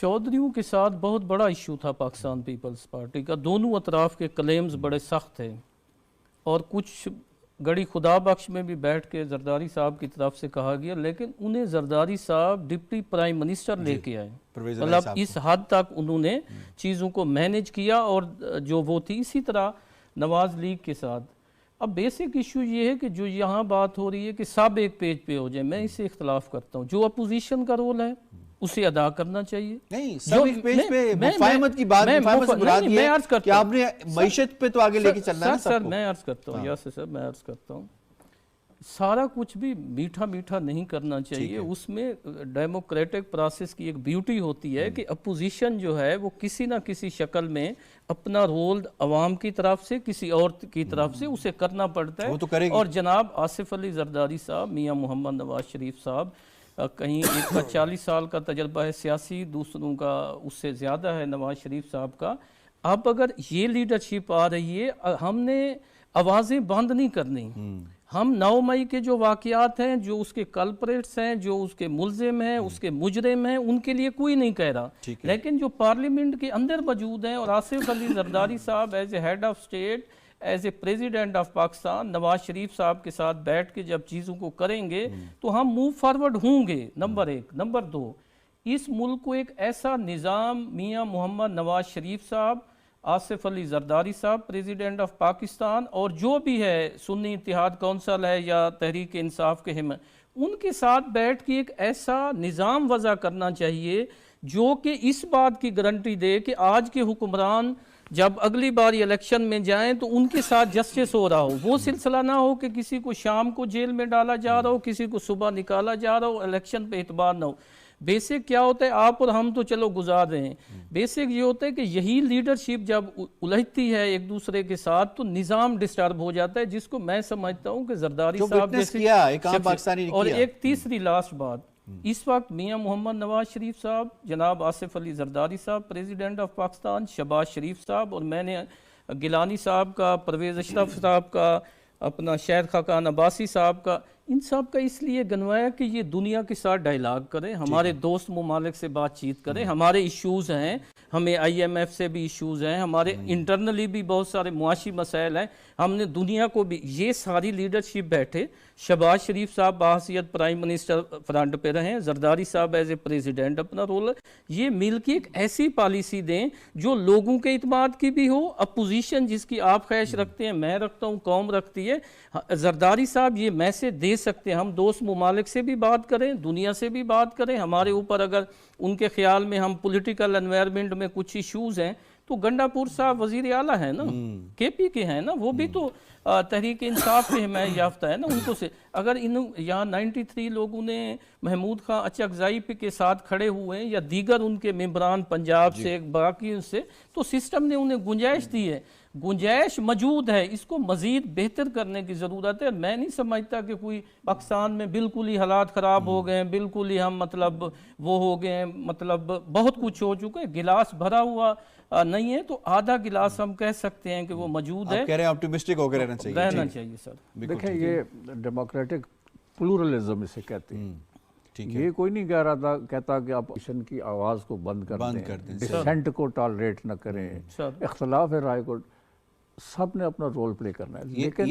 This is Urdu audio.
چودھریوں کے ساتھ بہت بڑا ایشو تھا پاکستان پیپلز پارٹی کا. دونوں اطراف کے کلیمز بڑے سخت تھے اور کچھ گڑی خدا بخش میں بھی بیٹھ کے زرداری صاحب کی طرف سے کہا گیا, لیکن انہیں زرداری صاحب ڈپٹی پرائم منسٹر لے کے آئے. مطلب اس حد تک انہوں نے چیزوں کو مینیج کیا اور جو وہ تھی. اسی طرح نواز لیگ کے ساتھ. اب بیسک ایشو یہ ہے کہ جو یہاں بات ہو رہی ہے کہ سب ایک پیج پہ ہو جائے, میں اس سے اختلاف کرتا ہوں. جو اپوزیشن کا رول ہے اسے ادا کرنا چاہیے. نہیں, سب ایک پیج پہ مفاہمت کی بات, مفاہمت سے مراد یہ ہے کہ آپ نے معیشت پہ تو آگے لے کے چلنا ہے. سر میں عرض کرتا ہوں, یاسر صاحب میں عرض کرتا ہوں, سارا کچھ بھی میٹھا میٹھا نہیں کرنا چاہیے. اس میں ڈیموکریٹک پروسیس کی ایک بیوٹی ہوتی ہے کہ اپوزیشن جو ہے وہ کسی نہ کسی شکل میں اپنا رول عوام کی طرف سے کسی اور کی طرف سے اسے کرنا پڑتا ہے. اور جناب آصف علی زرداری صاحب, میاں محمد نواز شریف صاحب, کہیں ایک کا 40 سال کا تجربہ ہے سیاسی, دوسروں کا اس سے زیادہ ہے نواز شریف صاحب کا. اب اگر یہ لیڈرشپ آ رہی ہے, ہم نے آوازیں بند نہیں کرنی. ہم 9 مئی کے جو واقعات ہیں, جو اس کے کلپریٹس ہیں, جو اس کے ملزم ہیں, اس کے مجرم ہیں, ان کے لیے کوئی نہیں کہہ رہا. لیکن جو پارلیمنٹ کے اندر موجود ہیں, اور آصف علی زرداری صاحب as a head of state, as a president of Pakistan Nawaz Sharif صاحب کے ساتھ بیٹھ کے جب چیزوں کو کریں گے تو ہم موو فارورڈ ہوں گے. نمبر 1. نمبر 2, اس ملک کو ایک ایسا نظام میاں محمد نواز شریف صاحب, آصف علی زرداری صاحب پریزیڈنٹ آف پاکستان, اور جو بھی ہے سنی اتحاد کونسل ہے یا تحریک انصاف کے ان کے ساتھ بیٹھ کے ایک ایسا نظام وضع کرنا چاہیے جو کہ اس بات کی گارنٹی دے کہ آج کے حکمران جب اگلی بار الیکشن میں جائیں تو ان کے ساتھ جسٹس ہو رہا ہو. وہ سلسلہ نہ ہو کہ کسی کو شام کو جیل میں ڈالا جا رہا ہو, کسی کو صبح نکالا جا رہا ہو, الیکشن پہ اعتبار نہ ہو. بیسک کیا ہوتا ہے, آپ اور ہم تو چلو گزار رہے ہیں, بیسک یہ ہوتا ہے کہ یہی لیڈرشپ جب الجھتی ہے ایک دوسرے کے ساتھ تو نظام ڈسٹرب ہو جاتا ہے, جس کو میں سمجھتا ہوں کہ زرداری صاحب جیسے. اور ایک تیسری لاسٹ بات, اس وقت میاں محمد نواز شریف صاحب, جناب آصف علی زرداری صاحب پریزیڈنٹ آف پاکستان, شہباز شریف صاحب, اور میں نے گیلانی صاحب کا, پرویز اشرف صاحب کا, اپنا شہد خاقان عباسی صاحب کا, ان سب کا اس لیے گنوایا کہ یہ دنیا کے ساتھ ڈائیلاگ کریں, ہمارے دوست ممالک سے بات چیت کریں. ہمارے ایشوز ہیں, ہمیں IMF سے بھی ایشوز ہیں, ہمارے انٹرنلی بھی بہت سارے معاشی مسائل ہیں, ہم نے دنیا کو بھی. یہ ساری لیڈرشپ بیٹھے, شہباز شریف صاحب بحیثیت پرائم منسٹر فرنٹ پہ رہیں, زرداری صاحب ایز اے پریزیڈنٹ اپنا رول, یہ مل کے ایک ایسی پالیسی دیں جو لوگوں کے اعتماد کی بھی ہو. اپوزیشن جس کی آپ خواہش رکھتے ہیں, میں رکھتا ہوں, قوم رکھتی ہے, زرداری صاحب یہ میسج دے سکتے ہیں. ہم دوست ممالک سے بھی بات کریں, دنیا سے بھی بات کریں. ہمارے اوپر اگر ان کے خیال میں ہم پولیٹیکل انوائرمنٹ میں کچھ ایشوز ہیں تو گنڈا پور صاحب وزیر اعلیٰ ہیں نا, KP کے ہیں نا, وہ بھی تو تحریک انصاف کے حمایت یافتہ ہے نا. ان کو سے اگر یہاں 93 لوگوں نے محمود خان اچکزائی پہ کے ساتھ کھڑے ہوئے ہیں, یا دیگر ان کے ممبران پنجاب سے, باقی سے, تو سسٹم نے انہیں گنجائش دی ہے, گنجائش موجود ہے. اس کو مزید بہتر کرنے کی ضرورت ہے. میں نہیں سمجھتا کہ کوئی پاکستان میں بالکل ہی حالات خراب ہو گئے ہیں, بالکل ہی ہم مطلب وہ ہو گئے ہیں, مطلب بہت کچھ ہو چکا ہے. گلاس بھرا ہوا نہیں ہے تو آدھا گلاس ہم کہہ سکتے ہیں کہ وہ موجود ہے. آپ کہہ رہے ہیں آپٹیمسٹک ہو کے رہنا چاہیے سر. دیکھیں یہ ڈیموکریٹک پلورلزم اسے کہتے ہیں. یہ کوئی نہیں کہہ رہا تھا, کہتا کہ اپوزیشن کی آواز کو بند کر دیں, ڈسینٹ کو ٹالریٹ نہ کریں, اختلاف رائے کو, سب نے اپنا رول پلے کرنا ہے. لیکن